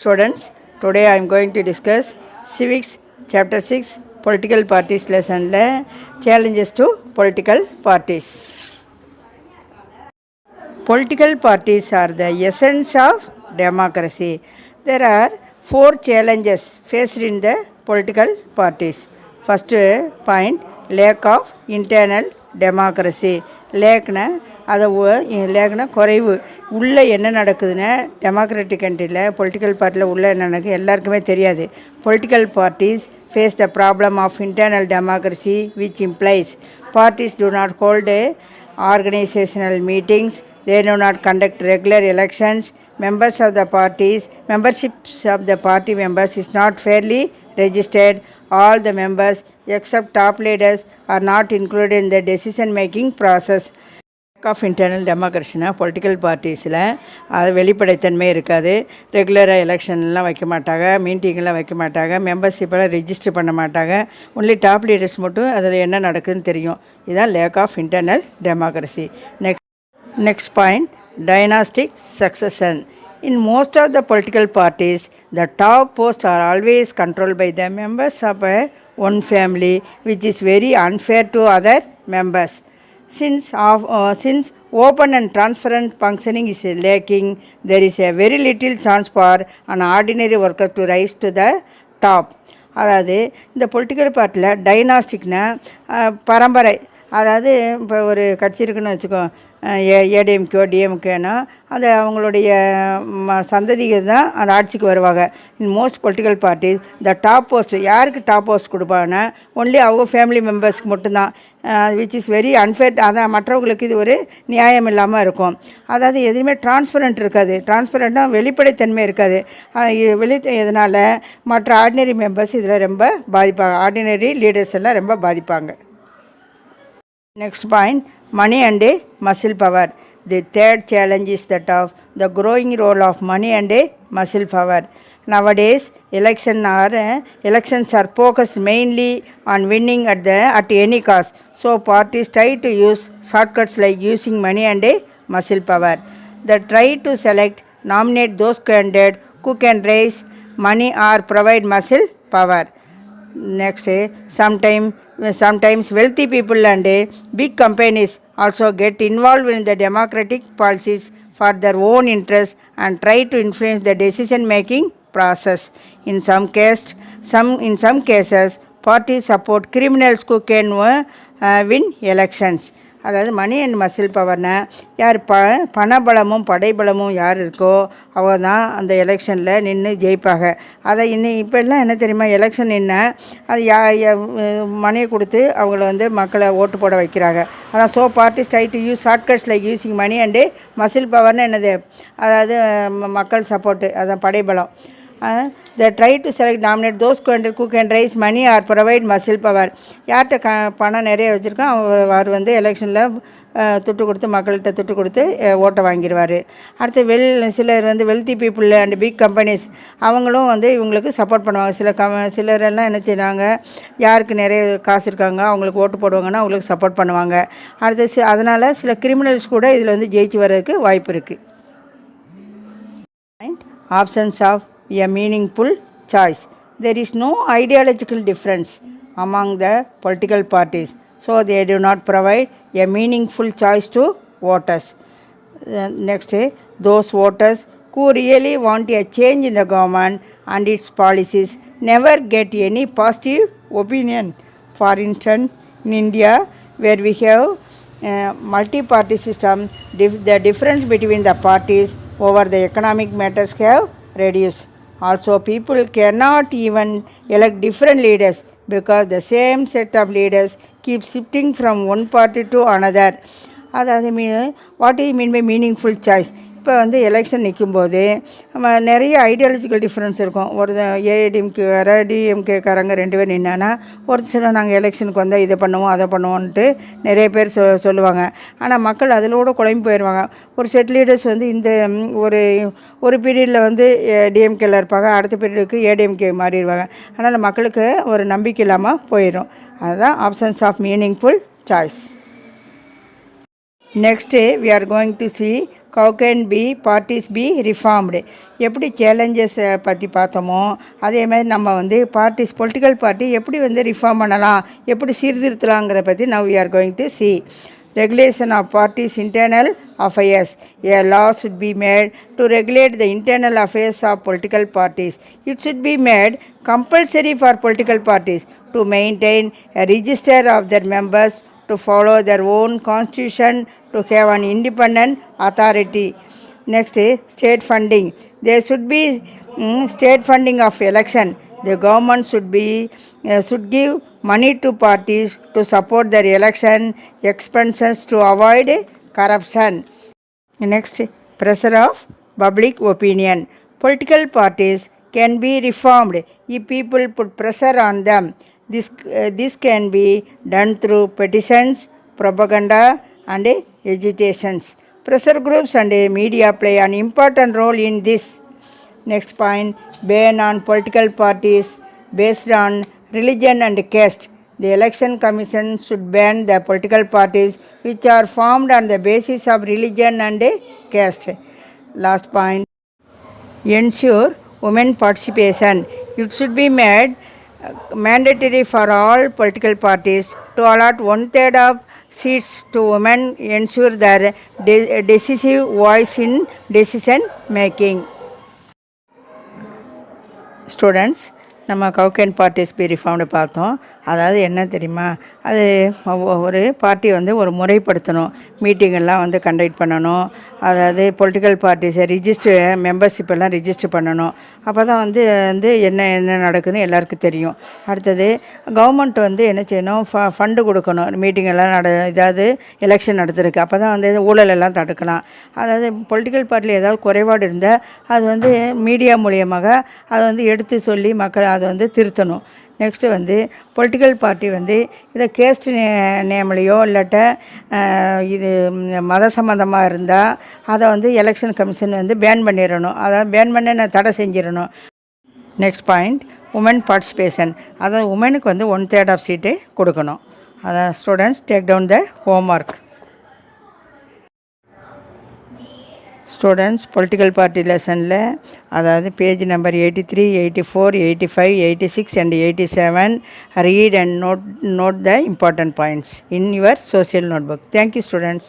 students. Today I am going to discuss Civics Chapter 6 Political Parties lesson challenges to political parties. Political parties are the essence of democracy. There are 4 challenges faced in the political parties. First point, lack of internal democracy. லேக்னா குறைவு. உள்ளே என்ன நடக்குதுன்னு democratic கண்ட்ரியில் political பார்ட்டியில் உள்ளே என்ன நடக்குது எல்லாருக்குமே தெரியாது. Political parties face the problem of internal democracy which implies parties do not hold organizational meetings, they do not conduct regular elections, memberships of the party members is not fairly registered, all the members except top leaders are not included in the decision making process. Of internal டெமோக்ரஸினா political பார்ட்டிஸில் அது வெளிப்படைத்தன்மை இருக்காது. ரெகுலராக எலெக்ஷன்லாம் வைக்க மாட்டாங்க, மீட்டிங்லாம் வைக்க மாட்டாங்க, மெம்பர்ஷிப்பெல்லாம் ரெஜிஸ்டர் பண்ண மாட்டாங்க. ஒன்லி டாப் லீடர்ஸ் மட்டும் அதில் என்ன நடக்குதுன்னு தெரியும். இதுதான் lack of internal democracy. Next point, dynastic succession. In most of the political parties, the top posts are always controlled by the members of one family, which is very unfair to other members. Since open and transparent functioning is lacking, there is a very little chance for an ordinary worker to rise to the top. அதாவது இந்த political பார்ட்டியில் டைனாஸ்டிக்னா பரம்பரை. அதாவது இப்போ ஒரு கட்சி இருக்குன்னு வச்சுக்கோ, ஏடிஎம்கே டிஎம்கேனா அது அவங்களுடைய சந்ததிகள் தான் அந்த ஆட்சிக்கு வருவாங்க. In most political parties the top post, யாருக்கு டாப் போஸ்ட் கொடுப்பாங்கன்னா ஒன்லி அவங்க ஃபேமிலி மெம்பர்ஸ்க்கு மட்டும்தான். Which is very unfair. அதான் மற்றவங்களுக்கு இது ஒரு நியாயம் இல்லாமல் இருக்கும். அதாவது எதுவுமே டிரான்ஸ்பரண்ட் இருக்காது. டிரான்ஸ்பரண்ட்டாக வெளிப்படைத்தன்மை இருக்காது. இதனால் மற்ற ஆர்டினரி மெம்பர்ஸ் இதில் ரொம்ப பாதிப்பாங்க. ஆர்டினரி லீடர்ஸ் எல்லாம் ரொம்ப பாதிப்பாங்க. Next point, money and muscle power. The third challenge is that of the growing role of money and muscle power. Nowadays, elections are focused mainly on winning at any cost. So parties try to use shortcuts like using money and muscle power. They try to nominate those candidates who can raise money or provide muscle power. Next, sometimes wealthy people and big companies also get involved in the democratic policies for their own interests and try to influence the decision making process. In some cases, parties support criminals who can win elections. அதாவது money and muscle பவர்னா யார் பணபலமும் படைபலமும் யார் இருக்கோ அவங்க தான் அந்த எலெக்ஷனில் நின்று ஜெயிப்பாங்க. அதை இப்போல்லாம் என்ன தெரியுமா, எலெக்ஷன் நின்று அது மணியை கொடுத்து அவங்கள மக்களை ஓட்டு போட வைக்கிறாங்க. அதான் so parties try to use shortcuts like using money and muscle பவர்னு என்னது, அதாவது மக்கள் சப்போர்ட்டு, அதான் படைபலம். They try to nominate those who can raise money or provide muscle power. யார்கிட்ட பணம் நிறைய வச்சுருக்கோம் அவர் எலெக்ஷனில் துட்டு கொடுத்து மக்கள்கிட்ட துட்டு கொடுத்து ஓட்டை வாங்கிடுவார். அடுத்து சிலர் wealthy people and big companies அவங்களும் இவங்களுக்கு சப்போர்ட் பண்ணுவாங்க. சிலரெல்லாம் என்ன செய்கிறாங்க, யாருக்கு நிறைய காசு இருக்காங்க அவங்களுக்கு ஓட்டு போடுவாங்கன்னா அவங்களுக்கு சப்போர்ட் பண்ணுவாங்க. அடுத்து அதனால் சில கிரிமினல்ஸ் கூட இதில் ஜெயிச்சு வர்றதுக்கு வாய்ப்பு இருக்குது. Options of a meaningful choice. There is no ideological difference among the political parties, so they do not provide a meaningful choice to voters. Next, those voters who really want a change in the government and its policies never get any positive opinion. For instance, in India, where we have multi-party system, the difference between the parties over the economic matters have reduced. Also, people cannot even elect different leaders because the same set of leaders keep shifting from one party to another. What do you mean by meaningful choice? இப்போ election நிற்கும்போது நிறைய ideological difference இருக்கும். ஒரு ஏடிஎம்கே டிஎம்கேக்காரங்க 2 பேர் நின்னான்னா ஒரு சில நாங்கள் எலெக்ஷனுக்கு வந்தால் இதை பண்ணுவோம் அதை பண்ணுவோன்ட்டு நிறைய பேர் சொல்லுவாங்க. ஆனால் மக்கள் அதிலோட குழம்பு போயிடுவாங்க. ஒரு செட் லீடர்ஸ் இந்த ஒரு பீரியடில் டிஎம்கேல இருப்பாங்க, அடுத்த பீரியடுக்கு ஏடிஎம்கே மாறிடுவாங்க. அதனால் மக்களுக்கு ஒரு நம்பிக்கை இல்லாமல் போயிடும். அதுதான் options of meaningful choice. Next, we are going to see how can be parties be reformed. எப்படி சேலஞ்சஸ் பற்றி பார்த்தோமோ அதே மாதிரி நம்ம வந்து பார்ட்டிஸ் பொலிட்டிக்கல் பார்ட்டி எப்படி வந்து ரிஃபார்ம் பண்ணலாம், எப்படி சீர்திருத்தலாங்கிற பற்றி now we are going to see. Regulation of parties' internal affairs. A law should be made to regulate the internal affairs of political parties. It should be made compulsory for political parties to maintain a register of their members, to follow their own constitution, to have an independent authority. Next is state funding. There should be state funding of election. The government should give money to parties to support their election expenses to avoid corruption. Next, pressure of public opinion. Political parties can be reformed if people put pressure on them. This can be done through petitions, propaganda, and agitations. Pressure groups and media play an important role in this. Next point, ban on political parties based on religion and caste. The election commission should ban the political parties which are formed on the basis of religion and caste. Last point, ensure women participation. It should be made mandatory for all political parties to allot 1/3 of seats to women, ensure their decisive voice in decision making. Students, நம்ம how can parties be reformed பார்த்தோம். அதாவது என்ன தெரியுமா, அது ஒரு party வந்து ஒரு முறைப்படுத்தணும், மீட்டிங்கெல்லாம் வந்து கண்டக்ட் பண்ணணும். அதாவது பொலிட்டிக்கல் பார்ட்டிஸை மெம்பர்ஷிப் எல்லாம் ரிஜிஸ்டர் பண்ணணும். அப்போ தான் வந்து என்ன நடக்குதுன்னு எல்லாருக்கும் தெரியும். அடுத்தது கவர்மெண்ட் வந்து என்ன செய்யணும், ஃபண்டு கொடுக்கணும், மீட்டிங்கெல்லாம் ஏதாவது எலெக்ஷன் நடத்துறதுக்கு. அப்போ தான் வந்து ஊழலெல்லாம் தடுக்கலாம். அதாவது பொலிட்டிக்கல் பார்ட்டியில் ஏதாவது குறைபாடு இருந்தால் அது வந்து மீடியா மூலியமாக அதை வந்து எடுத்து சொல்லி மக்கள் அதை வந்து திருத்தணும். நெக்ஸ்ட்டு வந்து பொலிட்டிக்கல் பார்ட்டி வந்து இதை கேஸ்ட் நேம்லேயோ இல்லாட்ட இது மத சம்மந்தமாக இருந்தால் அதை வந்து எலெக்ஷன் கமிஷன் வந்து பேன் பண்ணிடணும், அதாவது பேன் பண்ண தடை செஞ்சிடணும். Next point, women participation. அதாவது உமனுக்கு வந்து 1/3 ஆஃப் சீட்டு கொடுக்கணும். அதான் students take down the homework. Students political party லெசனில் அதாவது page number 83, 84, 85, 86 and 87 read and note the important points in your social notebook. Thank you, students.